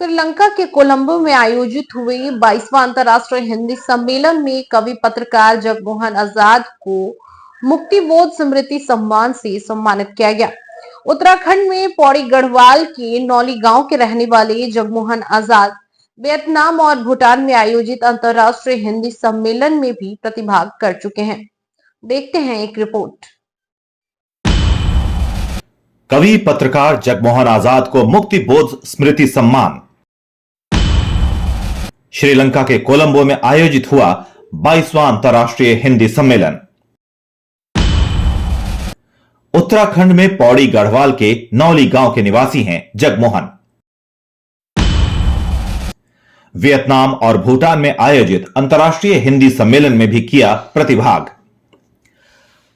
श्रीलंका के कोलंबो में आयोजित हुए 22वां अंतर्राष्ट्रीय हिंदी सम्मेलन में कवि पत्रकार जगमोहन आजाद को मुक्तिबोध स्मृति सम्मान से सम्मानित किया गया। उत्तराखंड में पौड़ी गढ़वाल के नौली गांव के रहने वाले जगमोहन आजाद वियतनाम और भूटान में आयोजित अंतर्राष्ट्रीय हिंदी सम्मेलन में भी प्रतिभाग कर चुके हैं। देखते हैं एक रिपोर्ट। कवि पत्रकार जगमोहन आजाद को मुक्तिबोध स्मृति सम्मान। श्रीलंका के कोलंबो में आयोजित हुआ 22वां अंतर्राष्ट्रीय हिंदी सम्मेलन। उत्तराखंड में पौड़ी गढ़वाल के नौली गांव के निवासी हैं जगमोहन। वियतनाम और भूटान में आयोजित अंतर्राष्ट्रीय हिंदी सम्मेलन में भी किया प्रतिभाग।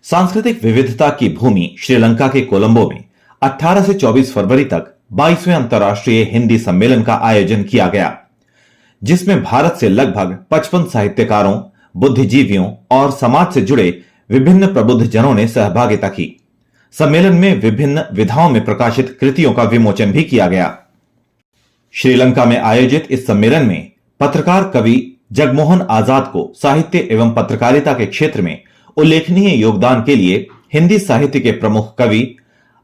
सांस्कृतिक विविधता की भूमि श्रीलंका के कोलंबो में 18 से 24 फरवरी तक 22वें अंतर्राष्ट्रीय हिंदी सम्मेलन का आयोजन किया गया, जिसमें भारत से लगभग 55 साहित्यकारों, बुद्धिजीवियों और समाज से जुड़े विभिन्न प्रबुद्ध जनों ने सहभागिता की। सम्मेलन में विभिन्न विधाओं में प्रकाशित कृतियों का विमोचन भी किया गया। श्रीलंका में आयोजित इस सम्मेलन में पत्रकार कवि जगमोहन आजाद को साहित्य एवं पत्रकारिता के क्षेत्र में उल्लेखनीय योगदान के लिए हिंदी साहित्य के प्रमुख कवि,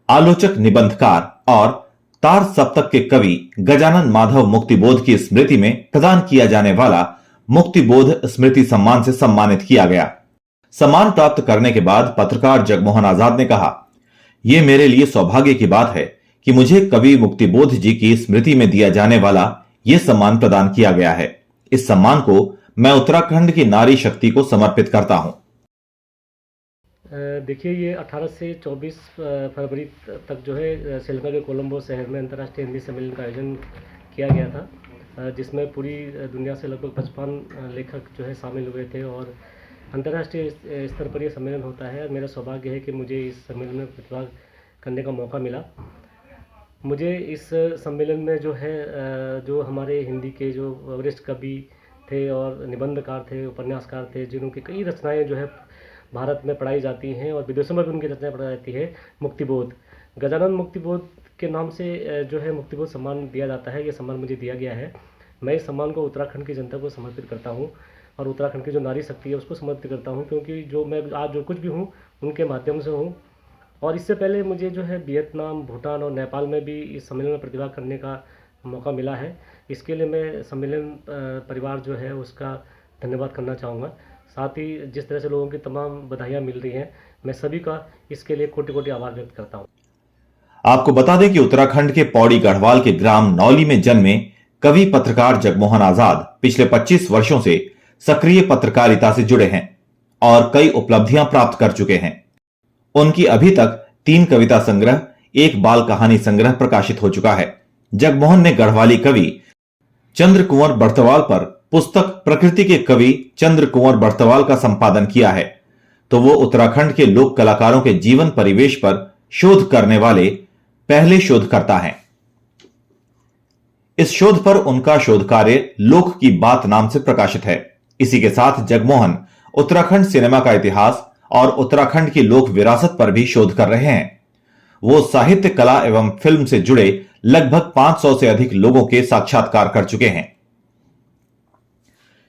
आलोचक, निबंधकार और तार सप्तक के कवि गजानन माधव मुक्तिबोध की स्मृति में प्रदान किया जाने वाला मुक्तिबोध स्मृति सम्मान से सम्मानित किया गया। सम्मान प्राप्त करने के बाद पत्रकार जगमोहन आजाद ने कहा, यह मेरे लिए सौभाग्य की बात है कि मुझे कवि मुक्तिबोध जी की स्मृति में दिया जाने वाला यह सम्मान प्रदान किया गया है। इस सम्मान को मैं उत्तराखंड की नारी शक्ति को समर्पित करता हूं। देखिए, ये 18 से 24 फरवरी तक जो है श्रीलंका के कोलंबो शहर में अंतर्राष्ट्रीय हिंदी सम्मेलन का आयोजन किया गया था, जिसमें पूरी दुनिया से लगभग 55 लेखक जो है शामिल हुए थे और अंतर्राष्ट्रीय स्तर पर यह सम्मेलन होता है। मेरा सौभाग्य है कि मुझे इस सम्मेलन में प्रतिभाग करने का मौका मिला। मुझे इस सम्मेलन में जो है जो हमारे हिंदी के जो वरिष्ठ कवि थे और निबंधकार थे, उपन्यासकार थे, जिनकी कई रचनाएँ जो है भारत में पढ़ाई जाती हैं और विदेशों में भी उनकी रचनाएं पढ़ाई जाती है। मुक्तिबोध, गजानन मुक्तिबोध के नाम से जो है मुक्तिबोध सम्मान दिया जाता है। ये सम्मान मुझे दिया गया है। मैं इस सम्मान को उत्तराखंड की जनता को समर्पित करता हूँ और उत्तराखंड की जो नारी शक्ति है उसको समर्पित करता हूँ, क्योंकि जो मैं आज जो कुछ भी हूँ उनके माध्यम से हूँ। और इससे पहले मुझे जो है वियतनाम, भूटान और नेपाल में भी इस सम्मेलन में प्रतिभाग करने का मौका मिला है। इसके लिए मैं सम्मेलन परिवार जो है उसका धन्यवाद करना चाहूँगा। साथ ही जिस तरह से लोगों की तमाम बधाइयाँ मिल रही हैं, मैं सभी का इसके लिए कोटि कोटि आभार व्यक्त करता हूँ। आपको बता दें कि उत्तराखंड के पौड़ी गढ़वाल के ग्राम नौली में जन्मे कवि पत्रकार जगमोहन आजाद पिछले 25 वर्षों से सक्रिय पत्रकारिता से जुड़े हैं और कई उपलब्धियां प्राप्त कर चुके हैं। उनकी अभी तक 3 कविता संग्रह, 1 बाल कहानी संग्रह प्रकाशित हो चुका है। जगमोहन ने गढ़वाली कवि चंद्र कुंवर बर्तवाल पर पुस्तक प्रकृति के कवि चंद्र कुंवर बर्तवाल का संपादन किया है, तो वो उत्तराखंड के लोक कलाकारों के जीवन परिवेश पर शोध करने वाले पहले शोधकर्ता हैं। इस शोध पर उनका शोध कार्य लोक की बात नाम से प्रकाशित है। इसी के साथ जगमोहन उत्तराखंड सिनेमा का इतिहास और उत्तराखंड की लोक विरासत पर भी शोध कर रहे हैं। वो साहित्य, कला एवं फिल्म से जुड़े लगभग 500 से अधिक लोगों के साक्षात्कार कर चुके हैं।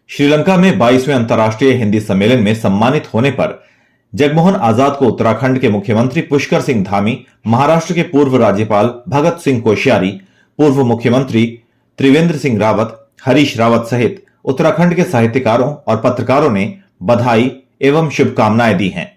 श्रीलंका में 22वें अंतर्राष्ट्रीय हिंदी सम्मेलन में सम्मानित होने पर जगमोहन आजाद को उत्तराखंड के मुख्यमंत्री पुष्कर सिंह धामी, महाराष्ट्र के पूर्व राज्यपाल भगत सिंह कोश्यारी, पूर्व मुख्यमंत्री त्रिवेंद्र सिंह रावत, हरीश रावत सहित उत्तराखंड के साहित्यकारों और पत्रकारों ने बधाई एवं शुभकामनाएं दी हैं।